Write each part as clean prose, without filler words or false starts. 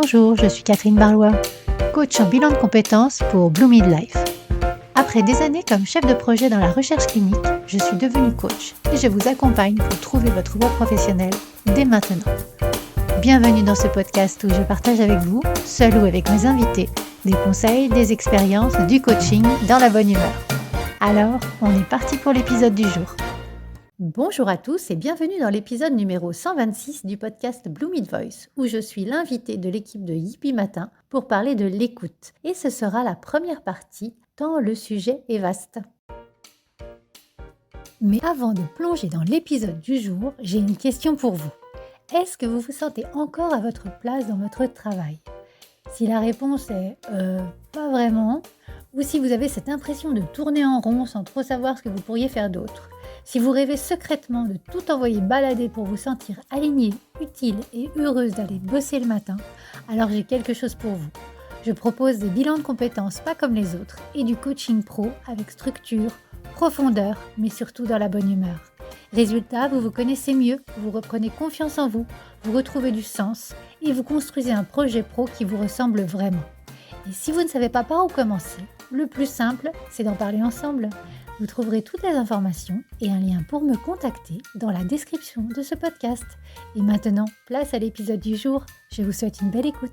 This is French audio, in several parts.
Bonjour, je suis Catherine Barlois, coach en bilan de compétences pour Blue Midlife. Après des années comme chef de projet dans la recherche clinique, je suis devenue coach et je vous accompagne pour trouver votre voie professionnelle dès maintenant. Bienvenue dans ce podcast où je partage avec vous, seul ou avec mes invités, des conseils, des expériences, du coaching dans la bonne humeur. Alors, on est parti pour l'épisode du jour. Bonjour à tous et bienvenue dans l'épisode numéro 126 du podcast Blue Mid Voice, où je suis l'invitée de l'équipe de Yippie Matin pour parler de l'écoute. Et ce sera la première partie, tant le sujet est vaste. Mais avant de plonger dans l'épisode du jour, j'ai une question pour vous. Est-ce que vous vous sentez encore à votre place dans votre travail ? Si la réponse est pas vraiment, ou si vous avez cette impression de tourner en rond sans trop savoir ce que vous pourriez faire d'autre, si vous rêvez secrètement de tout envoyer balader pour vous sentir alignée, utile et heureuse d'aller bosser le matin, alors j'ai quelque chose pour vous. Je propose des bilans de compétences pas comme les autres et du coaching pro avec structure, profondeur, mais surtout dans la bonne humeur. Résultat, vous vous connaissez mieux, vous reprenez confiance en vous, vous retrouvez du sens et vous construisez un projet pro qui vous ressemble vraiment. Et si vous ne savez pas par où commencer, le plus simple, c'est d'en parler ensemble. Vous trouverez toutes les informations et un lien pour me contacter dans la description de ce podcast. Et maintenant, place à l'épisode du jour. Je vous souhaite une belle écoute.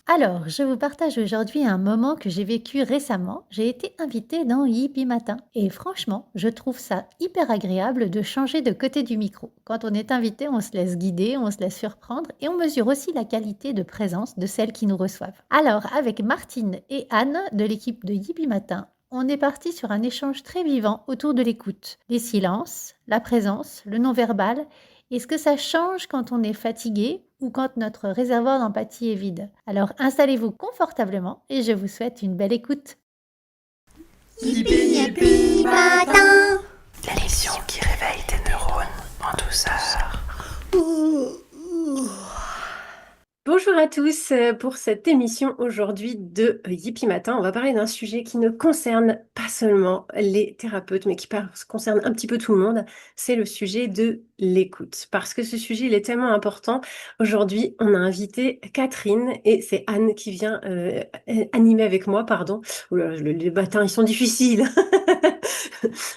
Alors, je vous partage aujourd'hui un moment que j'ai vécu récemment. J'ai été invitée dans Yippie Matin et franchement, je trouve ça hyper agréable de changer de côté du micro. Quand on est invité, on se laisse guider, on se laisse surprendre et on mesure aussi la qualité de présence de celles qui nous reçoivent. Alors, avec Martine et Anne de l'équipe de Yippie Matin, on est parti sur un échange très vivant autour de l'écoute. Les silences, la présence, le non-verbal. Est-ce que ça change quand on est fatigué ou quand notre réservoir d'empathie est vide ? Alors installez-vous confortablement et je vous souhaite une belle écoute. Yippie Yippie Matin, l'émission qui réveille tes neurones en douceur. Bonjour à tous, pour cette émission aujourd'hui de Yippie Matin, on va parler d'un sujet qui ne concerne pas seulement les thérapeutes, mais qui concerne un petit peu tout le monde, c'est le sujet de l'écoute. Parce que ce sujet, il est tellement important. Aujourd'hui, on a invité Catherine et c'est Anne qui vient animer avec moi, pardon. Oula, les matins, ils sont difficiles.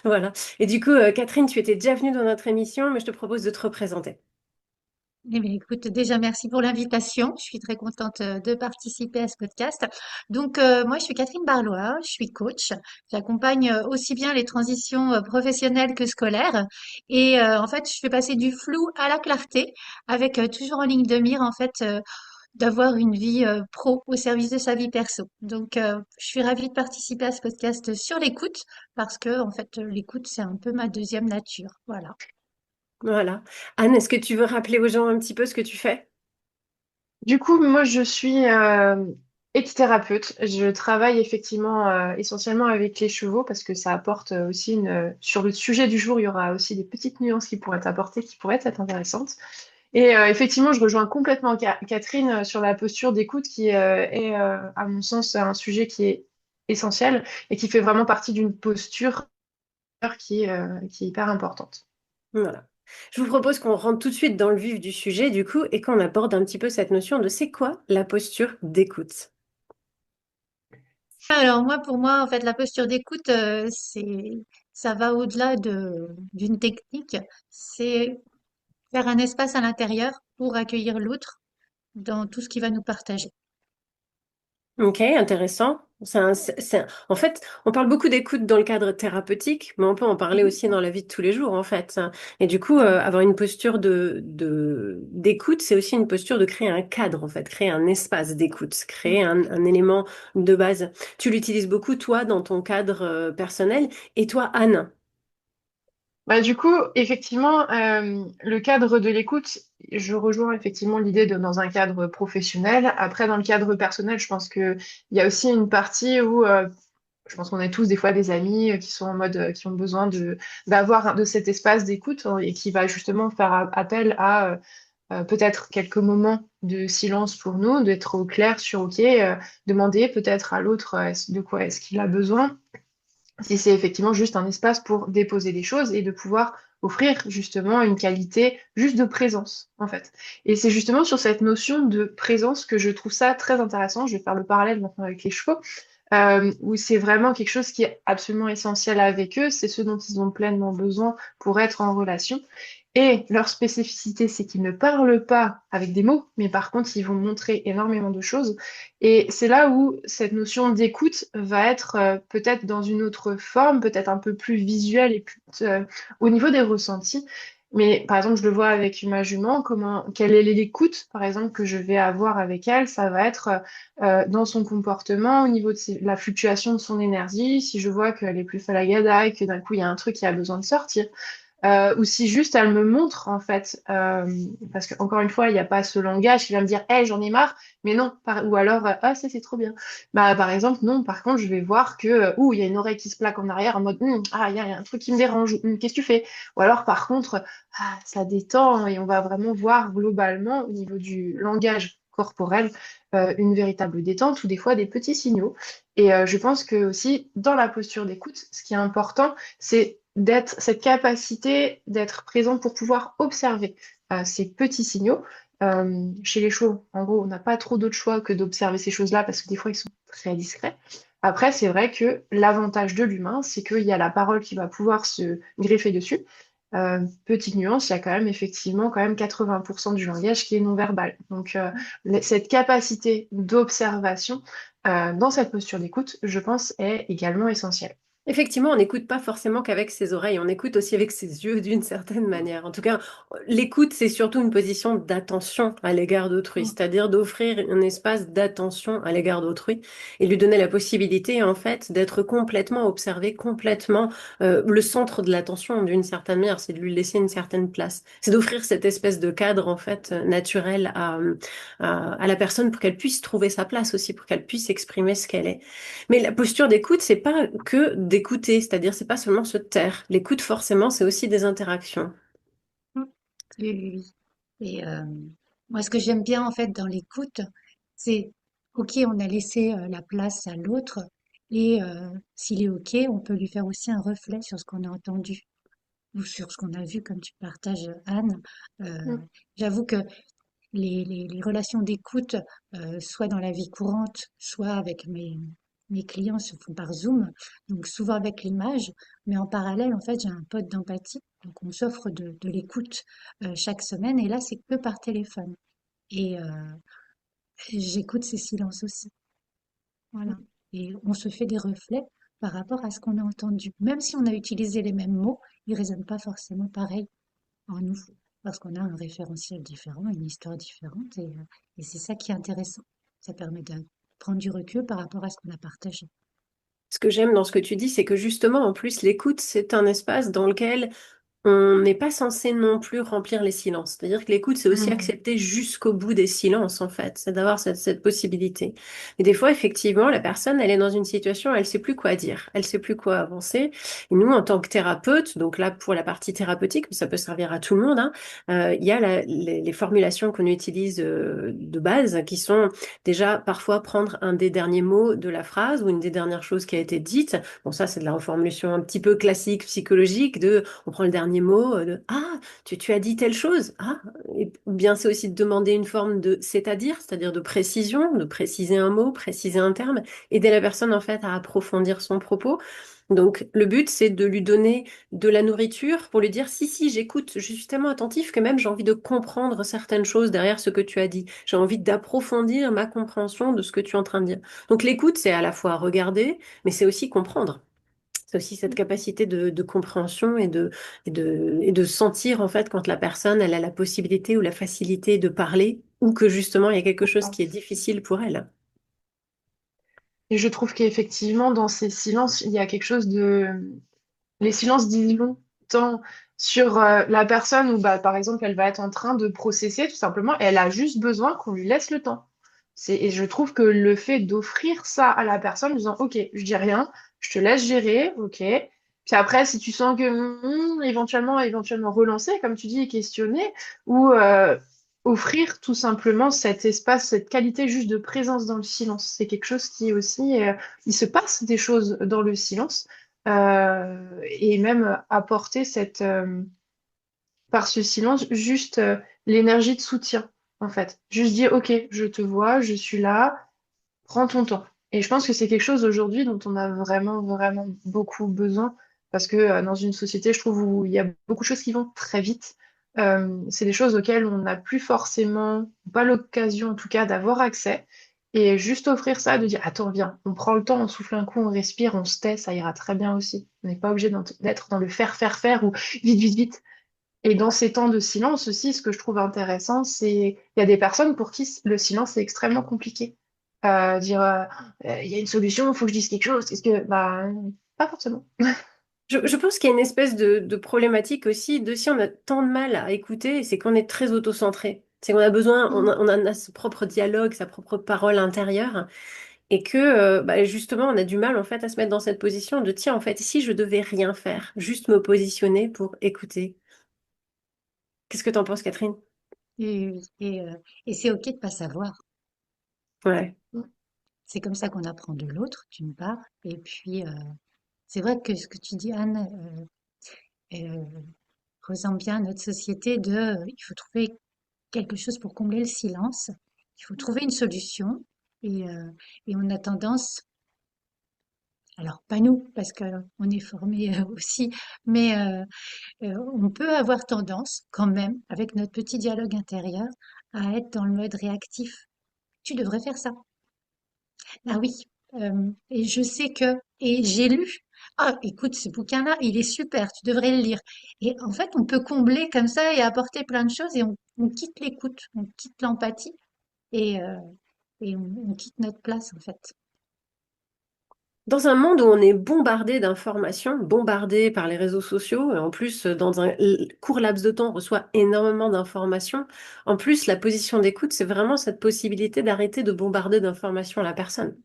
Voilà. Et du coup, Catherine, tu étais déjà venue dans notre émission, mais je te propose de te représenter. Eh bien, écoute, déjà, merci pour l'invitation. Je suis très contente de participer à ce podcast. Donc, moi, je suis Catherine Barlois, je suis coach. J'accompagne aussi bien les transitions professionnelles que scolaires. Et en fait, je fais passer du flou à la clarté avec toujours en ligne de mire, en fait, d'avoir une vie pro au service de sa vie perso. Donc, je suis ravie de participer à ce podcast sur l'écoute parce que, en fait, l'écoute, c'est un peu ma deuxième nature. Voilà. Voilà. Anne, est-ce que tu veux rappeler aux gens un petit peu ce que tu fais? Du coup, moi, je suis équithérapeute. Je travaille effectivement essentiellement avec les chevaux parce que ça apporte aussi sur le sujet du jour, il y aura aussi des petites nuances qui pourraient être apportées, qui pourraient être intéressantes. Et effectivement, je rejoins complètement Catherine sur la posture d'écoute qui est, à mon sens, un sujet qui est essentiel et qui fait vraiment partie d'une posture qui est hyper importante. Voilà. Je vous propose qu'on rentre tout de suite dans le vif du sujet, du coup, et qu'on aborde un petit peu cette notion de c'est quoi la posture d'écoute. Alors moi, pour moi, en fait, la posture d'écoute, ça va au-delà d'une technique. C'est faire un espace à l'intérieur pour accueillir l'autre dans tout ce qu'il va nous partager. Ok, intéressant. En fait, on parle beaucoup d'écoute dans le cadre thérapeutique, mais on peut en parler aussi dans la vie de tous les jours, en fait. Et du coup, avoir une posture d'écoute, c'est aussi une posture de créer un cadre, en fait, créer un espace d'écoute, créer un élément de base. Tu l'utilises beaucoup, toi, dans ton cadre personnel. Et toi, Anne? Bah, du coup, effectivement, le cadre de l'écoute, je rejoins effectivement l'idée de dans un cadre professionnel. Après, dans le cadre personnel, je pense que il y a aussi une partie où je pense qu'on a tous des fois des amis qui sont en mode, qui ont besoin de cet espace d'écoute et qui va justement faire appel à peut-être quelques moments de silence pour nous, d'être au clair sur OK, demander peut-être à l'autre de quoi est-ce qu'il a besoin si c'est effectivement juste un espace pour déposer des choses et de pouvoir offrir justement une qualité juste de présence, en fait. Et c'est justement sur cette notion de présence que je trouve ça très intéressant. Je vais faire le parallèle maintenant avec les chevaux, où c'est vraiment quelque chose qui est absolument essentiel avec eux. C'est ce dont ils ont pleinement besoin pour être en relation. Et leur spécificité, c'est qu'ils ne parlent pas avec des mots, mais par contre, ils vont montrer énormément de choses. Et c'est là où cette notion d'écoute va être peut-être dans une autre forme, peut-être un peu plus visuelle et plus au niveau des ressentis. Mais par exemple, je le vois avec ma jument, quelle est l'écoute, par exemple, que je vais avoir avec elle, ça va être dans son comportement, au niveau de la fluctuation de son énergie, si je vois qu'elle est plus falagada et que d'un coup, il y a un truc qui a besoin de sortir. Ou si juste elle me montre en fait, parce que encore une fois, il n'y a pas ce langage qui va me dire, hey, j'en ai marre, mais non, ou alors, ah, ça c'est trop bien. Bah, par exemple, non, par contre, je vais voir que, ouh, il y a une oreille qui se plaque en arrière en mode, ah, il y a un truc qui me dérange, qu'est-ce que tu fais? Ou alors, par contre, ah, ça détend et on va vraiment voir globalement au niveau du langage corporel une véritable détente ou des fois des petits signaux. Et je pense que aussi, dans la posture d'écoute, ce qui est important, c'est d'être cette capacité d'être présent pour pouvoir observer ces petits signaux. Chez les chevaux, en gros, on n'a pas trop d'autre choix que d'observer ces choses-là parce que des fois, ils sont très discrets. Après, c'est vrai que l'avantage de l'humain, c'est qu'il y a la parole qui va pouvoir se greffer dessus. Petite nuance, il y a quand même effectivement quand même 80% du langage qui est non-verbal. Donc, cette capacité d'observation dans cette posture d'écoute, je pense, est également essentielle. Effectivement, on n'écoute pas forcément qu'avec ses oreilles, on écoute aussi avec ses yeux d'une certaine manière. En tout cas, l'écoute, c'est surtout une position d'attention à l'égard d'autrui, c'est-à-dire d'offrir un espace d'attention à l'égard d'autrui et lui donner la possibilité, en fait, d'être complètement observé, complètement le centre de l'attention d'une certaine manière, c'est de lui laisser une certaine place. C'est d'offrir cette espèce de cadre, en fait, naturel à la personne pour qu'elle puisse trouver sa place aussi, pour qu'elle puisse exprimer ce qu'elle est. Mais la posture d'écoute, c'est pas que d'écouter, c'est-à-dire c'est pas seulement se taire. L'écoute, forcément, c'est aussi des interactions. Mm. Oui, oui, oui. Et moi, ce que j'aime bien en fait dans l'écoute, c'est OK, on a laissé la place à l'autre et s'il est OK, on peut lui faire aussi un reflet sur ce qu'on a entendu ou sur ce qu'on a vu, comme tu partages, Anne. Euh, Mm. J'avoue que les relations d'écoute, soit dans la vie courante, soit avec mes clients, se font par Zoom, donc souvent avec l'image, mais en parallèle, en fait, j'ai un pote d'empathie, donc on s'offre de l'écoute chaque semaine, et là, c'est que par téléphone. Et j'écoute ces silences aussi, voilà. Et on se fait des reflets par rapport à ce qu'on a entendu. Même si on a utilisé les mêmes mots, ils résonnent pas forcément pareil en nous, parce qu'on a un référentiel différent, une histoire différente, et c'est ça qui est intéressant. Ça permet de prendre du recul par rapport à ce qu'on a partagé. Ce que j'aime dans ce que tu dis, c'est que justement, en plus, l'écoute, c'est un espace dans lequel on n'est pas censé non plus remplir les silences. C'est-à-dire que l'écoute, c'est aussi Mm. accepter jusqu'au bout des silences, en fait. C'est d'avoir cette possibilité. Mais des fois, effectivement, la personne, elle est dans une situation, elle sait plus quoi dire. Elle sait plus quoi avancer. Et nous, en tant que thérapeute, donc là, pour la partie thérapeutique, mais ça peut servir à tout le monde, hein, il y a les formulations qu'on utilise de base, qui sont déjà parfois prendre un des derniers mots de la phrase ou une des dernières choses qui a été dite. Bon, ça, c'est de la reformulation un petit peu classique, psychologique, de on prend le dernier mot de ah, tu as dit telle chose. Ah, et bien c'est aussi de demander une forme de c'est-à-dire de précision, de préciser un mot, préciser un terme, aider la personne en fait à approfondir son propos. Donc le but c'est de lui donner de la nourriture pour lui dire si si j'écoute, je suis tellement attentif que même j'ai envie de comprendre certaines choses derrière ce que tu as dit. J'ai envie d'approfondir ma compréhension de ce que tu es en train de dire. Donc l'écoute c'est à la fois regarder, mais c'est aussi comprendre. C'est aussi cette capacité de compréhension et de sentir en fait quand la personne elle a la possibilité ou la facilité de parler ou que justement il y a quelque chose qui est difficile pour elle. Et je trouve qu'effectivement, dans ces silences, il y a quelque chose de... Les silences disent long, tant sur la personne où, bah, par exemple, elle va être en train de processer tout simplement, et elle a juste besoin qu'on lui laisse le temps. Et je trouve que le fait d'offrir ça à la personne, en disant, OK, je dis rien, je te laisse gérer, OK. Puis après, si tu sens que éventuellement relancer, comme tu dis, et questionner, ou offrir tout simplement cet espace, cette qualité juste de présence dans le silence. C'est quelque chose qui aussi, il se passe des choses dans le silence et même apporter cette par ce silence juste l'énergie de soutien, en fait. Juste dire, OK, je te vois, je suis là, prends ton temps. Et je pense que c'est quelque chose aujourd'hui dont on a vraiment, vraiment beaucoup besoin parce que dans une société, je trouve, où il y a beaucoup de choses qui vont très vite. C'est des choses auxquelles on n'a plus forcément, pas l'occasion en tout cas, d'avoir accès. Et juste offrir ça, de dire, attends, viens, on prend le temps, on souffle un coup, on respire, on se tait, ça ira très bien aussi. On n'est pas obligé d'être dans le faire, faire, faire ou vite, vite, vite. Et dans ces temps de silence aussi, ce que je trouve intéressant, c'est il y a des personnes pour qui le silence est extrêmement compliqué. Dire il y a une solution, il faut que je dise quelque chose. Est-ce que bah pas forcément. Je pense qu'il y a une espèce de problématique aussi de si on a tant de mal à écouter, c'est qu'on est très auto-centré. C'est qu'on a besoin, Mm. on a ce propre dialogue, sa propre parole intérieure, et que bah, justement on a du mal en fait à se mettre dans cette position de tiens en fait si je devais rien faire, juste me positionner pour écouter. Qu'est-ce que t'en penses, Catherine? Et, oui, et c'est OK de pas savoir. Ouais. C'est comme ça qu'on apprend de l'autre, d'une part. Et puis, c'est vrai que ce que tu dis, Anne, euh, ressemble bien à notre société il faut trouver quelque chose pour combler le silence. Il faut trouver une solution. Et, euh, et on a tendance, alors pas nous, parce qu'on est formés aussi, mais on peut avoir tendance, quand même, avec notre petit dialogue intérieur, à être dans le mode réactif. Tu devrais faire ça. Ah oui, et je sais que, et j'ai lu. Ah, écoute, ce bouquin-là, il est super, tu devrais le lire. Et en fait, on peut combler comme ça et apporter plein de choses et on quitte l'écoute, on quitte l'empathie et, euh, et on quitte notre place, en fait. Dans un monde où on est bombardé d'informations, bombardé par les réseaux sociaux, et en plus, dans un court laps de temps, on reçoit énormément d'informations. En plus, la position d'écoute, c'est vraiment cette possibilité d'arrêter de bombarder d'informations la personne.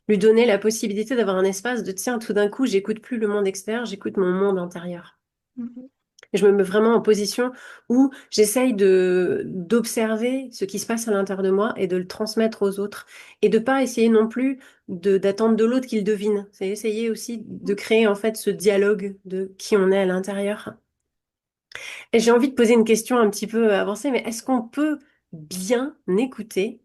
Lui donner la possibilité d'avoir un espace de, tiens, tout d'un coup, j'écoute plus le monde extérieur, j'écoute mon monde intérieur. Mhm. Et je me mets vraiment en position où j'essaye d'observer ce qui se passe à l'intérieur de moi et de le transmettre aux autres. Et de pas essayer non plus d'attendre de l'autre qu'il devine. C'est essayer aussi de créer en fait ce dialogue de qui on est à l'intérieur. Et j'ai envie de poser une question un petit peu avancée, mais est-ce qu'on peut bien écouter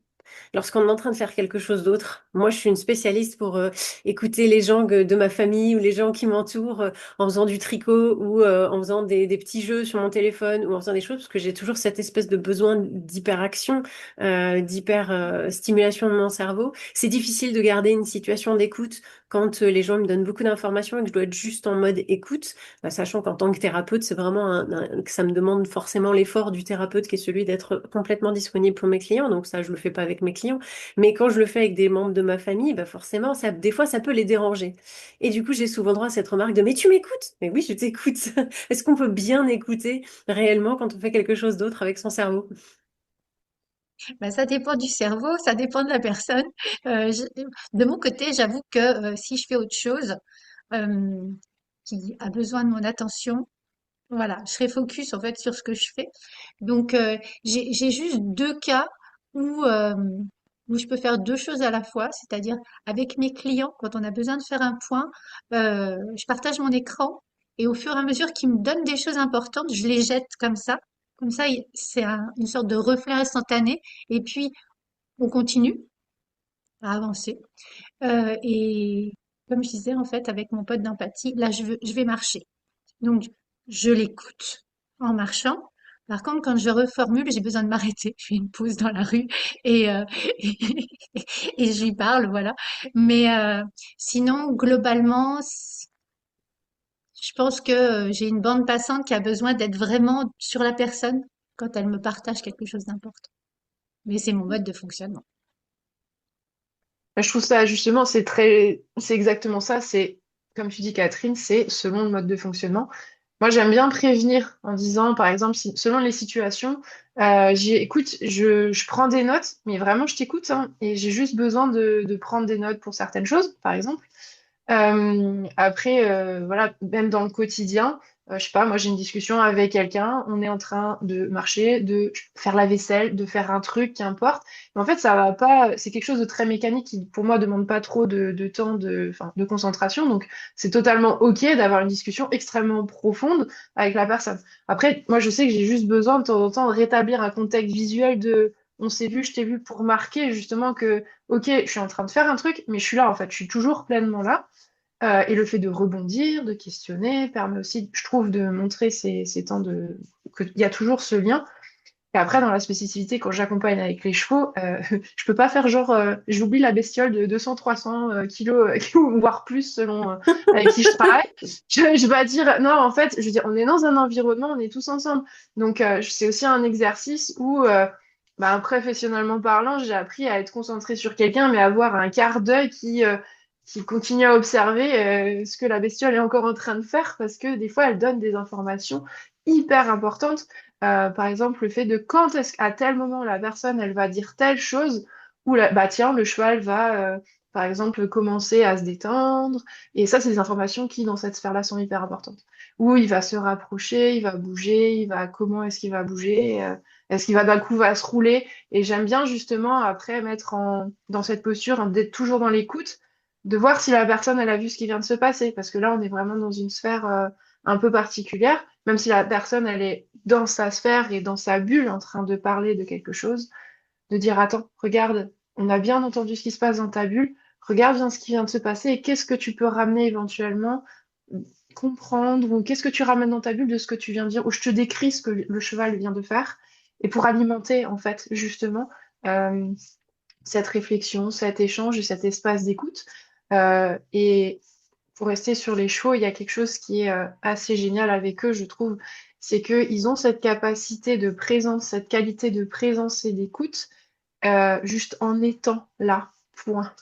lorsqu'on est en train de faire quelque chose d'autre? Moi, je suis une spécialiste pour écouter les gens de ma famille ou les gens qui m'entourent en faisant du tricot ou en faisant des petits jeux sur mon téléphone ou en faisant des choses parce que j'ai toujours cette espèce de besoin d'hyperaction, d'hyper stimulation de mon cerveau. C'est difficile de garder une situation d'écoute quand les gens me donnent beaucoup d'informations et que je dois être juste en mode écoute, sachant qu'en tant que thérapeute, c'est vraiment que ça me demande forcément l'effort du thérapeute qui est celui d'être complètement disponible pour mes clients. Donc ça, je le fais pas avec mes clients. Mais quand je le fais avec des membres de ma famille, bah forcément, ça, des fois, ça peut les déranger. Et du coup, j'ai souvent droit à cette remarque de, mais tu m'écoutes? Mais oui, je t'écoute. Est-ce qu'on peut bien écouter réellement quand on fait quelque chose d'autre avec son cerveau? Ben, ça dépend du cerveau, ça dépend de la personne. De mon côté, j'avoue que si je fais autre chose euh, qui a besoin de mon attention, voilà, je serai focus en fait sur ce que je fais. Donc j'ai juste deux cas où où je peux faire deux choses à la fois, c'est-à-dire avec mes clients quand on a besoin de faire un point, je partage mon écran et au fur et à mesure qu'ils me donnent des choses importantes, je les jette comme ça. Comme ça, c'est une sorte de reflet instantané et puis on continue à avancer. Et comme je disais en fait avec mon pote d'empathie, là je vais marcher. Donc, je l'écoute en marchant. Par contre, quand je reformule, j'ai besoin de m'arrêter. Je fais une pause dans la rue et, et je lui parle, voilà. Mais sinon, globalement, je pense que j'ai une bande passante qui a besoin d'être vraiment sur la personne quand elle me partage quelque chose d'important. Mais c'est mon mode de fonctionnement. Je trouve ça justement, c'est exactement ça. C'est, comme tu dis, Catherine, c'est selon le mode de fonctionnement. Moi, j'aime bien prévenir en disant, par exemple, selon les situations, écoute, je prends des notes, mais vraiment, je t'écoute, hein, et j'ai juste besoin de prendre des notes pour certaines choses, par exemple. Après, voilà, même dans le quotidien, je sais pas, moi j'ai une discussion avec quelqu'un, on est en train de marcher, de faire la vaisselle, de faire un truc, qu'importe. Mais en fait, ça va pas, c'est quelque chose de très mécanique qui, pour moi, demande pas trop de temps, enfin, de concentration. Donc, c'est totalement OK d'avoir une discussion extrêmement profonde avec la personne. Après, moi, je sais que j'ai juste besoin de temps en temps de rétablir un contexte visuel de on s'est vu, je t'ai vu pour marquer justement que, OK, je suis en train de faire un truc, mais je suis là, en fait, je suis toujours pleinement là. Et le fait de rebondir, de questionner, permet aussi, je trouve, de montrer ces temps qu'il y a toujours ce lien. Et après, dans la spécificité, quand j'accompagne avec les chevaux, je peux pas faire genre, j'oublie la bestiole de 200-300 kilos, voire plus selon avec qui je travaille. Je vais dire, non, en fait, je veux dire, on est dans un environnement, on est tous ensemble. Donc, c'est aussi un exercice où, bah, professionnellement parlant, j'ai appris à être concentrée sur quelqu'un, mais avoir un quart d'œil qui continue à observer ce que la bestiole est encore en train de faire, parce que des fois, elle donne des informations hyper importantes. Par exemple, le fait de quand est-ce qu'à tel moment la personne elle va dire telle chose, ou bah tiens, le cheval va par exemple commencer à se détendre, et ça, c'est des informations qui dans cette sphère-là sont hyper importantes. Où il va se rapprocher, il va bouger, comment est-ce qu'il va bouger, est-ce qu'il va d'un coup va se rouler, et j'aime bien justement après mettre dans cette posture d'être toujours dans l'écoute, de voir si la personne elle a vu ce qui vient de se passer, parce que là on est vraiment dans une sphère un peu particulière, même si la personne, elle est dans sa sphère et dans sa bulle en train de parler de quelque chose, de dire, attends, regarde, on a bien entendu ce qui se passe dans ta bulle, regarde bien ce qui vient de se passer et qu'est-ce que tu peux ramener éventuellement, comprendre, ou qu'est-ce que tu ramènes dans ta bulle de ce que tu viens de dire, ou je te décris ce que le cheval vient de faire, et pour alimenter, en fait, justement, euh, cette réflexion, cet échange et cet espace d'écoute. Et pour rester sur les chevaux, il y a quelque chose qui est assez génial avec eux, je trouve, c'est qu'ils ont cette capacité de présence, cette qualité de présence et d'écoute, juste en étant là, point.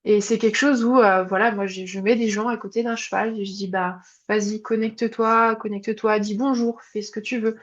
Et c'est quelque chose où, voilà, moi, je mets des gens à côté d'un cheval et je dis, bah, vas-y, connecte-toi, dis bonjour, fais ce que tu veux.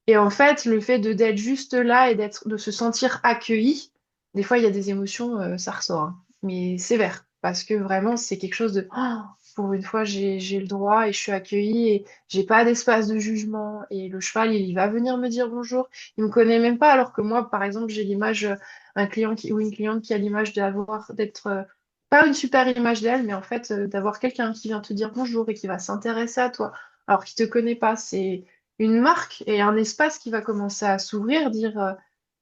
Et en fait, le fait d'être juste là et de se sentir accueilli, des fois, il y a des émotions, ça ressort, hein, mais sévère, parce que vraiment, c'est quelque chose de, oh, pour une fois, j'ai le droit et je suis accueillie et j'ai pas d'espace de jugement. Et le cheval, il va venir me dire bonjour. Il me connaît même pas, alors que moi, par exemple, j'ai l'image, un client ou une cliente qui a l'image d'être, pas une super image d'elle, mais en fait, d'avoir quelqu'un qui vient te dire bonjour et qui va s'intéresser à toi, alors qu'il te connaît pas. C'est une marque et un espace qui va commencer à s'ouvrir, dire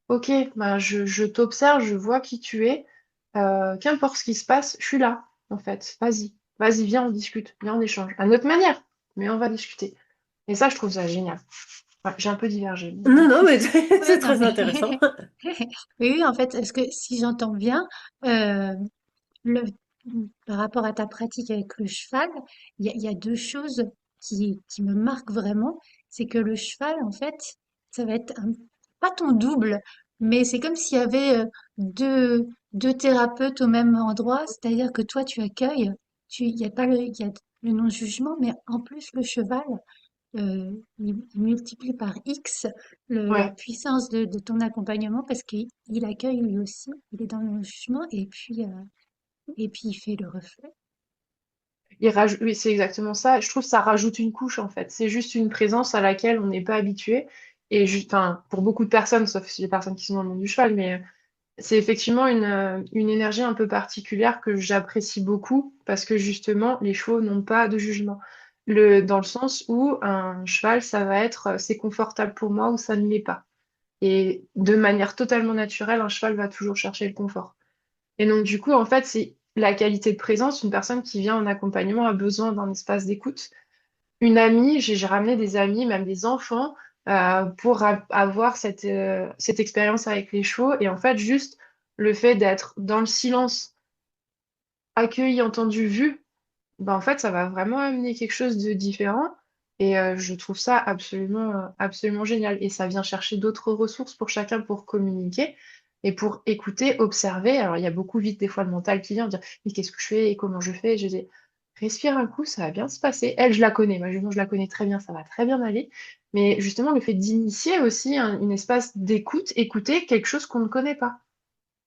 OK, ben je t'observe, je vois qui tu es, qu'importe ce qui se passe, je suis là, en fait. Vas-y, viens, on discute, viens, on échange. À notre manière, mais on va discuter. Et ça, je trouve ça génial. Ouais, j'ai un peu divergé. Non, non, mais Ouais, c'est non, très mais intéressant. oui, oui, en fait, est-ce que si j'entends bien, euh, le, par rapport à ta pratique avec le cheval, il y a deux choses qui me marquent vraiment. C'est que le cheval, en fait, ça va être pas ton double, mais c'est comme s'il y avait deux thérapeutes au même endroit. C'est-à-dire que toi, tu accueilles, il y a pas il y a le non-jugement, mais en plus, le cheval, il multiplie par X la Ouais. puissance de ton accompagnement parce qu'il accueille lui aussi, il est dans le jugement et puis il fait le reflet. Oui, c'est exactement ça. Je trouve que ça rajoute une couche, en fait. C'est juste une présence à laquelle on n'est pas habitué. Et enfin, pour beaucoup de personnes, sauf les personnes qui sont dans le monde du cheval, mais c'est effectivement une énergie un peu particulière que j'apprécie beaucoup parce que justement, les chevaux n'ont pas de jugement. Dans le sens où un cheval, ça va être c'est confortable pour moi ou ça ne l'est pas. Et de manière totalement naturelle, un cheval va toujours chercher le confort. Et donc, du coup, en fait, c'est la qualité de présence. Une personne qui vient en accompagnement a besoin d'un espace d'écoute. Une amie, j'ai ramené des amis, même des enfants, pour avoir cette expérience avec les chevaux. Et en fait, juste le fait d'être dans le silence, accueilli, entendu, vu, ben en fait, ça va vraiment amener quelque chose de différent. Et je trouve ça absolument génial. Et ça vient chercher d'autres ressources pour chacun pour communiquer et pour écouter, observer. Alors, il y a beaucoup vite des fois le mental qui vient dire, mais qu'est-ce que je fais et comment je fais? Je dis, respire un coup, ça va bien se passer. Elle, je la connais. Moi, je la connais très bien, ça va très bien aller. Mais justement, le fait d'initier aussi un espace d'écoute, écouter quelque chose qu'on ne connaît pas.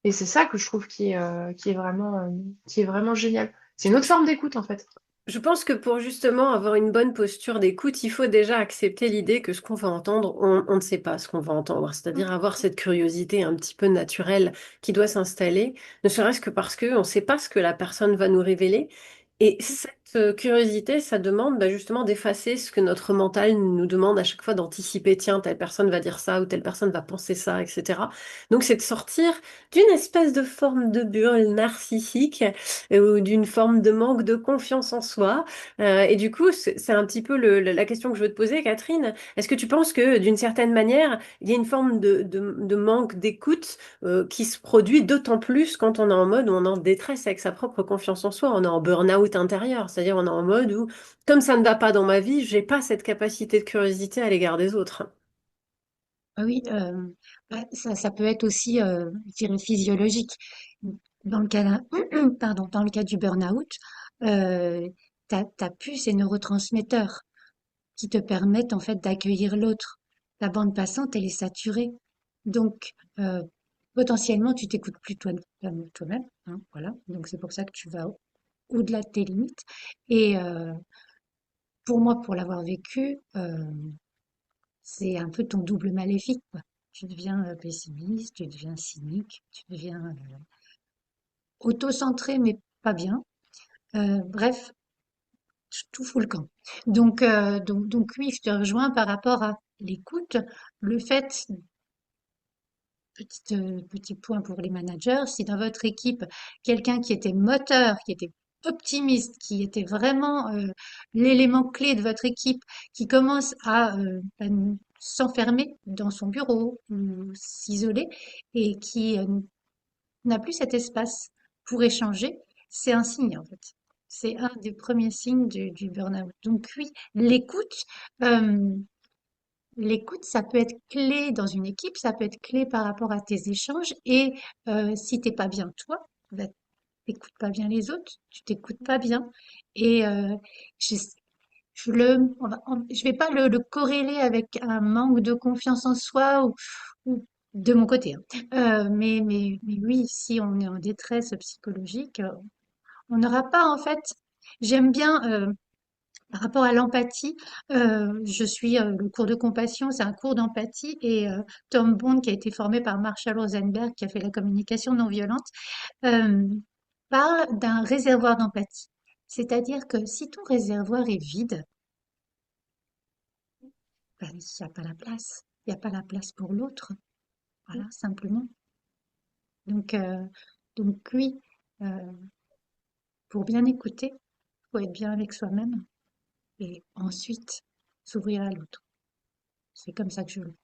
Et c'est ça que je trouve qui est vraiment génial. C'est une autre forme d'écoute, en fait. Je pense que pour justement avoir une bonne posture d'écoute, il faut déjà accepter l'idée que ce qu'on va entendre, on ne sait pas ce qu'on va entendre. C'est-à-dire avoir cette curiosité un petit peu naturelle qui doit s'installer, ne serait-ce que parce qu'on ne sait pas ce que la personne va nous révéler. Et cette curiosité, ça demande justement d'effacer ce que notre mental nous demande à chaque fois d'anticiper. Tiens, telle personne va dire ça ou telle personne va penser ça, etc. Donc c'est de sortir d'une espèce de forme de bulle narcissique ou d'une forme de manque de confiance en soi. Et du coup, c'est un petit peu la question que je veux te poser, Catherine. Est-ce que tu penses que d'une certaine manière, il y a une forme de manque d'écoute qui se produit d'autant plus quand on est en mode où on est en détresse avec sa propre confiance en soi, on est en burn-out intérieur, c'est-à-dire on est en mode où, comme ça ne va pas dans ma vie, j'ai pas cette capacité de curiosité à l'égard des autres. Ah oui, ça peut être aussi, je dirais, physiologique. Dans le cas pardon, dans le cas du burn-out, t'as plus ces neurotransmetteurs qui te permettent en fait d'accueillir l'autre. La bande passante, elle est saturée. Donc, potentiellement, tu t'écoutes plus toi-même, hein, voilà. Donc, c'est pour ça que tu vas au-delà de tes limites. Et pour moi, pour l'avoir vécu, c'est un peu ton double maléfique, quoi. Tu deviens pessimiste, tu deviens cynique, tu deviens auto-centré, mais pas bien. Bref, tout fout le camp. Donc oui, je te rejoins par rapport à l'écoute. Le fait, petit point pour les managers, si dans votre équipe, quelqu'un qui était moteur, qui était optimiste, qui était vraiment l'élément clé de votre équipe, qui commence à s'enfermer dans son bureau ou s'isoler et qui n'a plus cet espace pour échanger, c'est un signe en fait. C'est un des premiers signes du burn-out. Donc oui, euh, l'écoute, ça peut être clé dans une équipe, ça peut être clé par rapport à tes échanges. Et si t'es pas bien toi, bah, t'écoutes pas bien les autres, tu t'écoutes pas bien. Et je, je vais pas le corréler avec un manque de confiance en soi ou de mon côté, hein. Mais oui, si on est en détresse psychologique, on n'aura pas en fait. J'aime bien par rapport à l'empathie. Je suis le cours de compassion, c'est un cours d'empathie et Tom Bond qui a été formé par Marshall Rosenberg qui a fait la communication non violente euh, parle d'un réservoir d'empathie. C'est-à-dire que si ton réservoir est vide, ben, il n'y a pas la place. Il n'y a pas la place pour l'autre. Voilà, simplement. Donc, euh, donc oui, euh, pour bien écouter, faut être bien avec soi-même et ensuite s'ouvrir à l'autre. C'est comme ça que je le.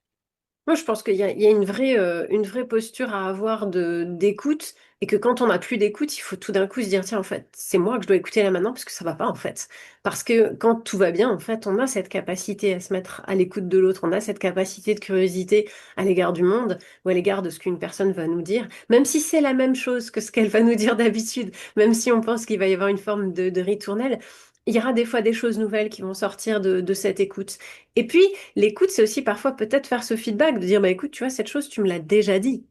Moi, je pense qu'il y a une vraie posture à avoir d'écoute et que quand on n'a plus d'écoute, il faut tout d'un coup se dire, tiens, en fait, c'est moi que je dois écouter là maintenant parce que ça va pas, en fait. Parce que quand tout va bien, en fait, on a cette capacité à se mettre à l'écoute de l'autre, on a cette capacité de curiosité à l'égard du monde ou à l'égard de ce qu'une personne va nous dire, même si c'est la même chose que ce qu'elle va nous dire d'habitude, même si on pense qu'il va y avoir une forme de ritournelle. Il y aura des fois des choses nouvelles qui vont sortir de cette écoute. Et puis, l'écoute, c'est aussi parfois peut-être faire ce feedback, de dire, bah écoute, tu vois, cette chose, tu me l'as déjà dit.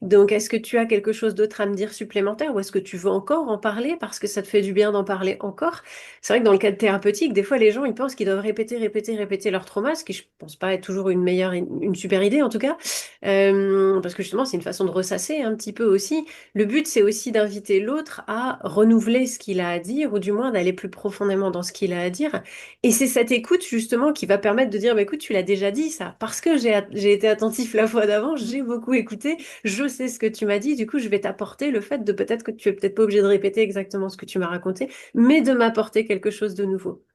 Donc, est-ce que tu as quelque chose d'autre à me dire supplémentaire ou est-ce que tu veux encore en parler parce que ça te fait du bien d'en parler encore? C'est vrai que dans le cadre thérapeutique, des fois, les gens, ils pensent qu'ils doivent répéter, répéter, répéter leur trauma, ce qui, je pense pas être toujours une meilleure, une super idée en tout cas. Parce que justement, c'est une façon de ressasser un petit peu aussi. Le but, c'est aussi d'inviter l'autre à renouveler ce qu'il a à dire ou du moins d'aller plus profondément dans ce qu'il a à dire. Et c'est cette écoute justement qui va permettre de dire, bah, écoute, tu l'as déjà dit ça, parce que j'ai été attentif la fois d'avant, j'ai beaucoup écouté, je sais ce que tu m'as dit, du coup, je vais t'apporter le fait de peut-être que tu es peut-être pas obligé de répéter exactement ce que tu m'as raconté, mais de m'apporter quelque chose de nouveau.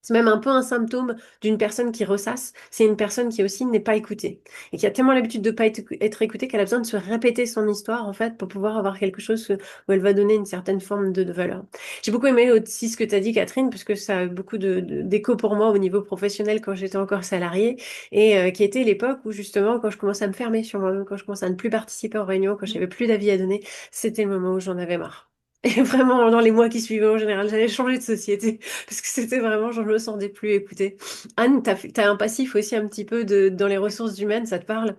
C'est même un peu un symptôme d'une personne qui ressasse. C'est une personne qui aussi n'est pas écoutée et qui a tellement l'habitude de pas être écoutée qu'elle a besoin de se répéter son histoire en fait pour pouvoir avoir quelque chose où elle va donner une certaine forme de valeur. J'ai beaucoup aimé aussi ce que tu as dit, Catherine, parce que ça a eu beaucoup d'écho pour moi au niveau professionnel quand j'étais encore salariée et qui était l'époque où justement quand je commençais à me fermer sur moi-même, quand je commençais à ne plus participer aux réunions, quand j'avais plus d'avis à donner, c'était le moment où j'en avais marre. Et vraiment, dans les mois qui suivaient, en général, j'allais changer de société parce que c'était vraiment, je me sentais plus écoutée. Anne, t'as un passif aussi un petit peu dans les ressources humaines, ça te parle?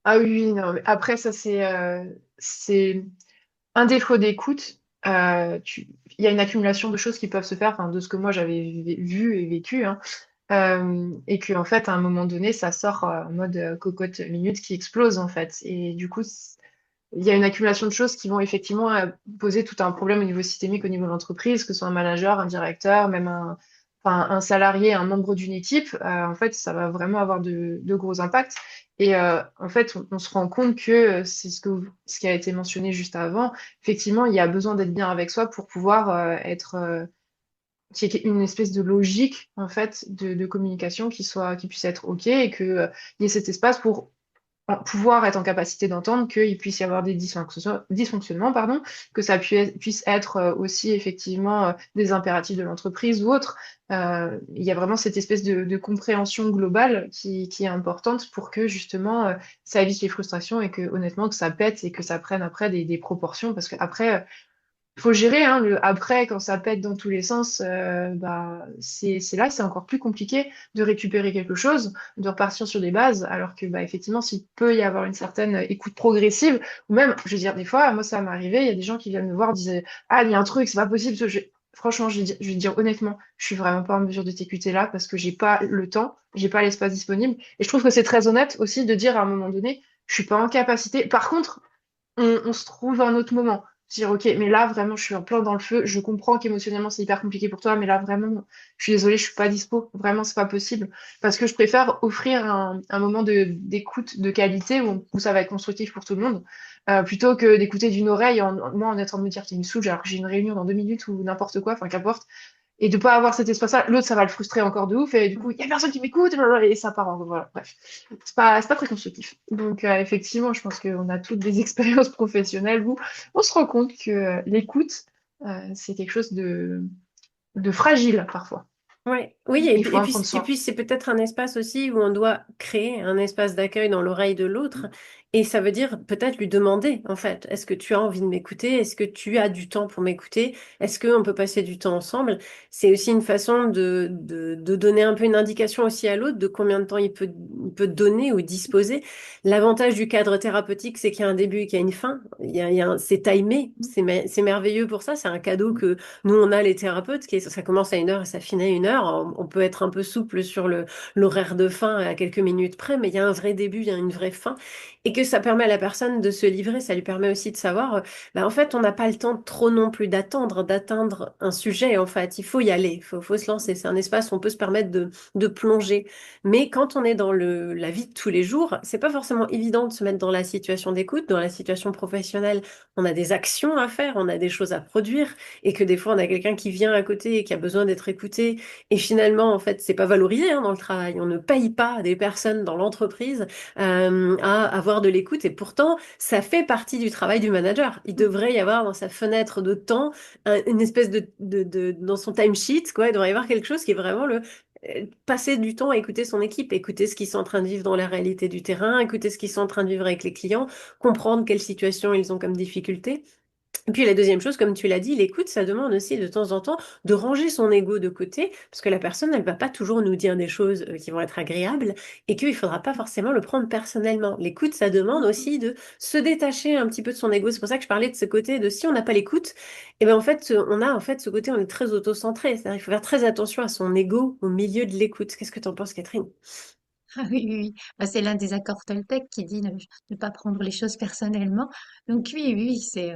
Ah oui, oui, non, mais après, ça, c'est un défaut d'écoute. il y a une accumulation de choses qui peuvent se faire, enfin, de ce que moi j'avais vu et vécu, hein, et que en fait, à un moment donné, ça sort en mode cocotte minute qui explose en fait. Et du coup, il y a une accumulation de choses qui vont effectivement poser tout un problème au niveau systémique, au niveau de l'entreprise, que ce soit un manager, un directeur, même enfin, un salarié, un membre d'une équipe. En fait, ça va vraiment avoir de gros impacts. Et en fait, on se rend compte que c'est ce qui a été mentionné juste avant. Effectivement, il y a besoin d'être bien avec soi pour pouvoir être qu'il y ait une espèce de logique en fait de communication qui puisse être OK et que il y ait cet espace pour pouvoir être en capacité d'entendre qu'il puisse y avoir des dysfonctionnements, pardon, que ça puisse être aussi effectivement des impératifs de l'entreprise ou autre. Il y a vraiment cette espèce de compréhension globale qui est importante pour que justement ça évite les frustrations et que honnêtement que ça pète et que ça prenne après des proportions parce que après faut gérer hein, le après quand ça pète dans tous les sens bah c'est là c'est encore plus compliqué de récupérer quelque chose de repartir sur des bases alors que bah effectivement s'il peut y avoir une certaine écoute progressive ou même je veux dire des fois moi ça m'est arrivé il y a des gens qui viennent me voir disaient ah il y a un truc c'est pas possible franchement je vais dire honnêtement je suis vraiment pas en mesure de t'écouter là parce que j'ai pas le temps j'ai pas l'espace disponible et je trouve que c'est très honnête aussi de dire à un moment donné je suis pas en capacité par contre on se trouve un autre moment. Dire, ok, mais là, vraiment, je suis en plein dans le feu. Je comprends qu'émotionnellement, c'est hyper compliqué pour toi, mais là, vraiment, je suis désolée, je suis pas dispo. Vraiment, c'est pas possible. Parce que je préfère offrir un moment d'écoute de qualité où ça va être constructif pour tout le monde, plutôt que d'écouter d'une oreille, moi, en train de me dire qu'il me saoule, alors que j'ai une réunion dans 2 minutes ou n'importe quoi, enfin, qu'importe. Et de pas avoir cet espace-là, l'autre, ça va le frustrer encore de ouf, et du coup, il y a personne qui m'écoute, et ça part en, voilà, bref. C'est pas très constructif. Donc, effectivement, je pense qu'on a toutes des expériences professionnelles où on se rend compte que l'écoute, c'est quelque chose de fragile, parfois. Ouais, oui, Il faut en prendre et soin. puis c'est peut-être un espace aussi où on doit créer un espace d'accueil dans l'oreille de l'autre. Et ça veut dire peut-être lui demander, en fait, est-ce que tu as envie de m'écouter? Est-ce que tu as du temps pour m'écouter? Est-ce qu'on peut passer du temps ensemble? C'est aussi une façon de donner un peu une indication aussi à l'autre de combien de temps il peut donner ou disposer. L'avantage du cadre thérapeutique, c'est qu'il y a un début et qu'il y a une fin. C'est timé, c'est merveilleux pour ça. C'est un cadeau que nous, on a les thérapeutes, ça commence à 1 heure et ça finit à 1 heure. On peut être un peu souple sur l'horaire de fin à quelques minutes près, mais il y a un vrai début, il y a une vraie fin. Et que ça permet à la personne de se livrer, ça lui permet aussi de savoir, bah, en fait, on n'a pas le temps trop non plus d'atteindre un sujet, en fait. Il faut y aller, faut se lancer. C'est un espace où on peut se permettre de plonger. Mais quand on est dans la vie de tous les jours, c'est pas forcément évident de se mettre dans la situation d'écoute, dans la situation professionnelle. On a des actions à faire, on a des choses à produire et que des fois on a quelqu'un qui vient à côté et qui a besoin d'être écouté et finalement en fait c'est pas valorisé hein, dans le travail. On ne paye pas des personnes dans l'entreprise à avoir de l'écoute et pourtant ça fait partie du travail du manager. Il devrait y avoir dans sa fenêtre de temps une espèce dans son timesheet quoi, il devrait y avoir quelque chose qui est vraiment le passer du temps à écouter son équipe, écouter ce qu'ils sont en train de vivre dans la réalité du terrain, écouter ce qu'ils sont en train de vivre avec les clients, comprendre quelles situations ils ont comme difficultés. Et puis la deuxième chose, comme tu l'as dit, l'écoute, ça demande aussi de temps en temps de ranger son ego de côté, parce que la personne, elle va pas toujours nous dire des choses qui vont être agréables, et qu'il faudra pas forcément le prendre personnellement. L'écoute, ça demande aussi de se détacher un petit peu de son ego. C'est pour ça que je parlais de ce côté de si on n'a pas l'écoute, et ben en fait, on a en fait ce côté, on est très auto-centré. C'est-à-dire qu'il faut faire très attention à son ego au milieu de l'écoute. Qu'est-ce que tu en penses, Catherine? Ah oui, oui, oui. Bah, c'est l'un des accords Toltec qui dit ne pas prendre les choses personnellement. Donc oui, oui, oui,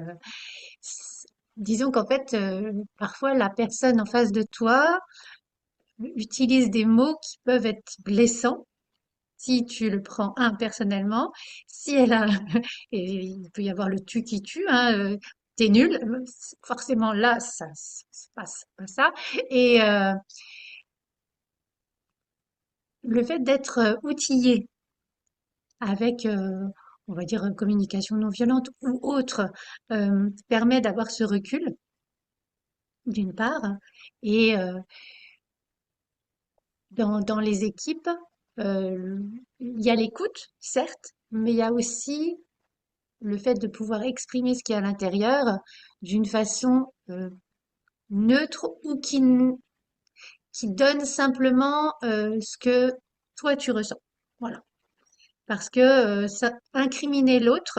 disons qu'en fait, parfois la personne en face de toi utilise des mots qui peuvent être blessants si tu le prends personnellement. Si elle a, et il peut y avoir le tu qui tue, hein, t'es nul, forcément là, ça passe pas ça. Et le fait d'être outillé avec, on va dire, communication non violente ou autre, permet d'avoir ce recul, d'une part, et dans les équipes, euh, il y a l'écoute, certes, mais il y a aussi le fait de pouvoir exprimer ce qui est à l'intérieur d'une façon neutre ou qui donne simplement ce que toi tu ressens. Voilà. Parce que ça, incriminer l'autre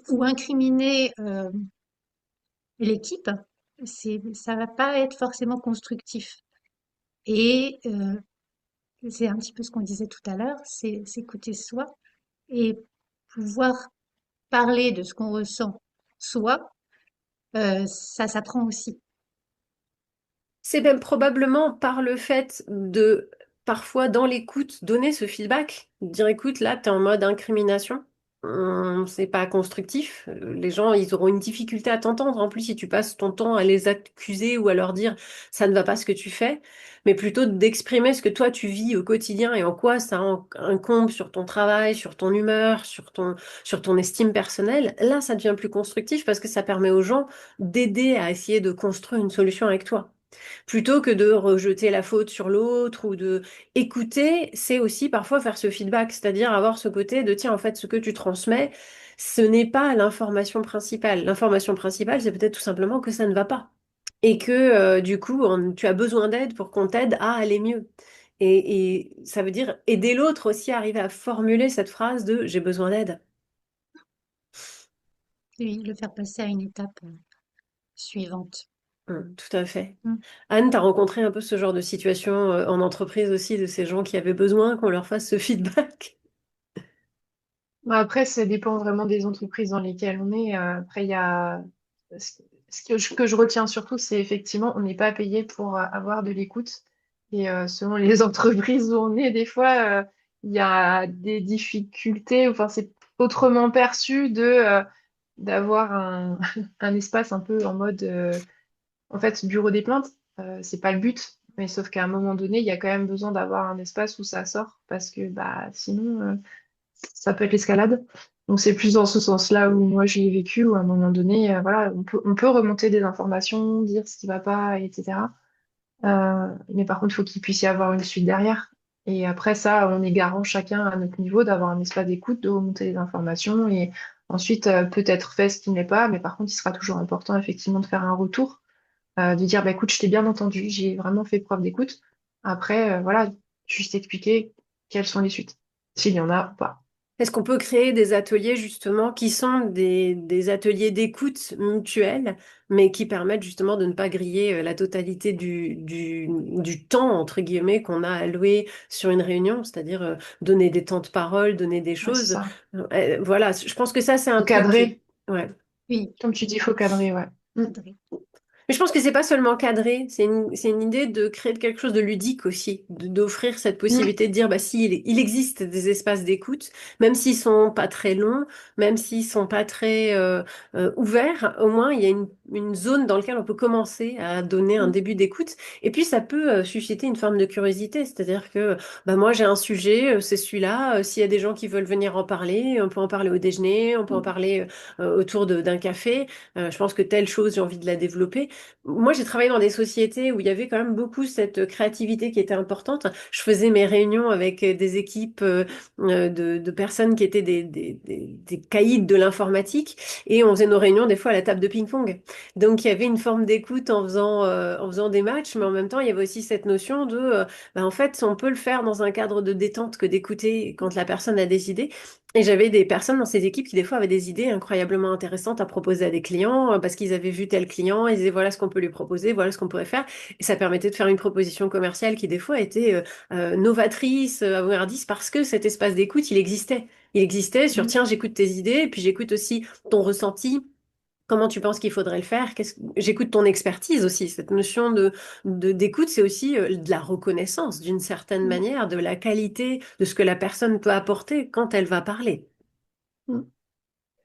ou incriminer l'équipe, ça va pas être forcément constructif. Et c'est un petit peu ce qu'on disait tout à l'heure, c'est s'écouter soi et pouvoir parler de ce qu'on ressent soi, ça s'apprend aussi. C'est même probablement par le fait de, parfois dans l'écoute, donner ce feedback, dire écoute, là, tu es en mode incrimination. C'est pas constructif. Les gens, ils auront une difficulté à t'entendre. En plus, si tu passes ton temps à les accuser ou à leur dire ça ne va pas ce que tu fais, mais plutôt d'exprimer ce que toi tu vis au quotidien et en quoi ça incombe sur ton travail, sur ton humeur, sur ton estime personnelle, là, ça devient plus constructif parce que ça permet aux gens d'aider à essayer de construire une solution avec toi. Plutôt que de rejeter la faute sur l'autre ou de écouter, c'est aussi parfois faire ce feedback, c'est-à-dire avoir ce côté de tiens, en fait, ce que tu transmets, ce n'est pas l'information principale. L'information principale, c'est peut-être tout simplement que ça ne va pas. Et que du coup, tu as besoin d'aide pour qu'on t'aide à aller mieux. Et ça veut dire aider l'autre aussi à arriver à formuler cette phrase de j'ai besoin d'aide. Oui, le faire passer à une étape suivante. Tout à fait. Mm. Anne, tu as rencontré un peu ce genre de situation en entreprise aussi, de ces gens qui avaient besoin qu'on leur fasse ce feedback? Après, ça dépend vraiment des entreprises dans lesquelles on est. Après, il y a ce que je retiens surtout, c'est effectivement, on n'est pas payé pour avoir de l'écoute. Et selon les entreprises où on est, des fois, il y a des difficultés. Enfin, c'est autrement perçu d'avoir un espace un peu en mode, en fait, bureau des plaintes. C'est pas le but. Mais sauf qu'à un moment donné, il y a quand même besoin d'avoir un espace où ça sort parce que bah sinon. Ça peut être l'escalade. Donc c'est plus dans ce sens-là où moi j'ai vécu, où à un moment donné, voilà, on peut remonter des informations, dire ce qui va pas, etc. Mais par contre, il faut qu'il puisse y avoir une suite derrière. Et après ça, on est garant chacun à notre niveau d'avoir un espace d'écoute, de remonter les informations et ensuite peut-être fait ce qui n'est pas, mais par contre, il sera toujours important effectivement de faire un retour, de dire bah écoute, je t'ai bien entendu, j'ai vraiment fait preuve d'écoute. Après, voilà, juste expliquer quelles sont les suites, s'il y en a ou pas. Est-ce qu'on peut créer des ateliers justement qui sont des ateliers d'écoute mutuelle, mais qui permettent justement de ne pas griller la totalité du temps, entre guillemets, qu'on a alloué sur une réunion, c'est-à-dire donner des temps de parole, donner des Ouais, c'est choses. ça. Voilà, je pense que ça, c'est un Faut truc qui... cadrer. Ouais. Oui, Comme tu dis, il faut cadrer, ouais. Mm. cadrer. Mais je pense que c'est pas seulement cadré, c'est une idée de créer quelque chose de ludique aussi, d'offrir cette Mm. possibilité de dire, bah si, il existe des espaces d'écoute, même s'ils sont pas très longs, même s'ils sont pas très ouverts, au moins il y a une zone dans laquelle on peut commencer à donner un Mm. début d'écoute. Et puis ça peut susciter une forme de curiosité, c'est-à-dire que bah moi j'ai un sujet, c'est celui-là, s'il y a des gens qui veulent venir en parler, on peut en parler au déjeuner, on peut en Mm. parler autour d'un café. Je pense que telle chose, j'ai envie de la développer. Moi, j'ai travaillé dans des sociétés où il y avait quand même beaucoup cette créativité qui était importante. Je faisais mes réunions avec des équipes de personnes qui étaient des caïds de l'informatique et on faisait nos réunions des fois à la table de ping-pong. Donc, il y avait une forme d'écoute en faisant des matchs, mais en même temps, il y avait aussi cette notion de, bah, en fait, on peut le faire dans un cadre de détente que d'écouter quand la personne a des idées. Et j'avais des personnes dans ces équipes qui des fois avaient des idées incroyablement intéressantes à proposer à des clients parce qu'ils avaient vu tel client, ils disaient voilà ce qu'on peut lui proposer, voilà ce qu'on pourrait faire. Et ça permettait de faire une proposition commerciale qui des fois était novatrice, avant-gardiste parce que cet espace d'écoute, il existait. Il existait sur Mm. tiens, j'écoute tes idées, et puis j'écoute aussi ton ressenti. Comment tu penses qu'il faudrait le faire? J'écoute ton expertise aussi. Cette notion d'écoute, c'est aussi de la reconnaissance d'une certaine Mm. manière, de la qualité de ce que la personne peut apporter quand elle va parler. Mm.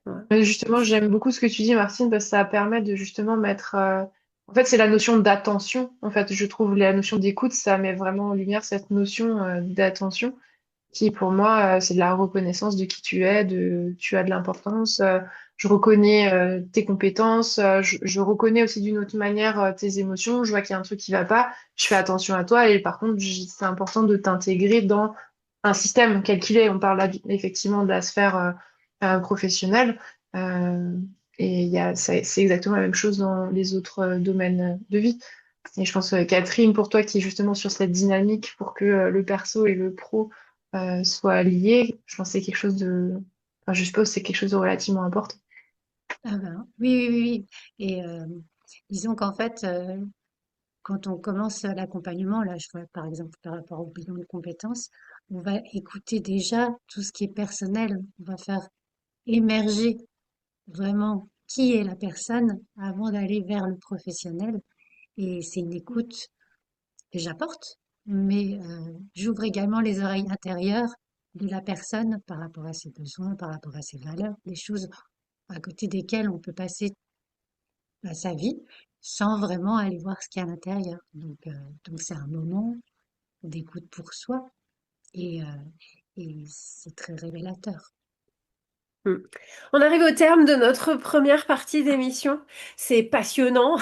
Ouais. Justement, j'aime beaucoup ce que tu dis, Martine, parce que ça permet de justement mettre. En fait, c'est la notion d'attention. En fait, je trouve la notion d'écoute, ça met vraiment en lumière cette notion d'attention qui, pour moi, c'est de la reconnaissance de qui tu es, tu as de l'importance. Je reconnais tes compétences, je reconnais aussi d'une autre manière tes émotions. Je vois qu'il y a un truc qui va pas, je fais attention à toi et par contre, c'est important de t'intégrer dans un système, quel qu'il est. On parle là, effectivement de la sphère professionnelle. Euh, et c'est exactement la même chose dans les autres domaines de vie. Et je pense, Catherine, pour toi qui est justement sur cette dynamique pour que le perso et le pro soient liés, je pense que c'est quelque chose de... Enfin, je suppose que c'est quelque chose de relativement important. Ah ben, oui, oui, oui, oui. Et disons qu'en fait, quand on commence l'accompagnement, là, je vois par exemple par rapport au bilan de compétences, on va écouter déjà tout ce qui est personnel. On va faire émerger vraiment qui est la personne avant d'aller vers le professionnel. Et c'est une écoute que j'apporte, mais j'ouvre également les oreilles intérieures de la personne par rapport à ses besoins, par rapport à ses valeurs, des choses à côté desquelles on peut passer sa vie sans vraiment aller voir ce qu'il y a à l'intérieur. Donc c'est un moment d'écoute pour soi et, et c'est très révélateur. Mm. On arrive au terme de notre première partie d'émission. C'est passionnant.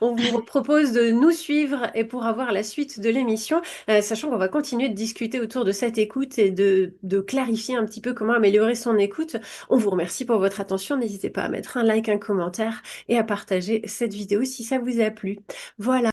On vous propose de nous suivre et pour avoir la suite de l'émission, sachant qu'on va continuer de discuter autour de cette écoute et de clarifier un petit peu comment améliorer son écoute. On vous remercie pour votre attention. N'hésitez pas à mettre un like, un commentaire et à partager cette vidéo si ça vous a plu. Voilà.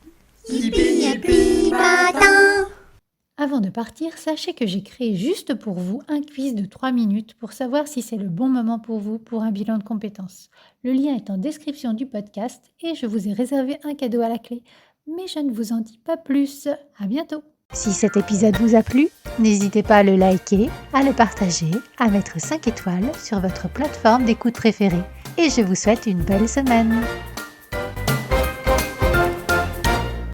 Avant de partir, sachez que j'ai créé juste pour vous un quiz de 3 minutes pour savoir si c'est le bon moment pour vous pour un bilan de compétences. Le lien est en description du podcast et je vous ai réservé un cadeau à la clé. Mais je ne vous en dis pas plus. À bientôt. Si cet épisode vous a plu, n'hésitez pas à le liker, à le partager, à mettre 5 étoiles sur votre plateforme d'écoute préférée. Et je vous souhaite une belle semaine.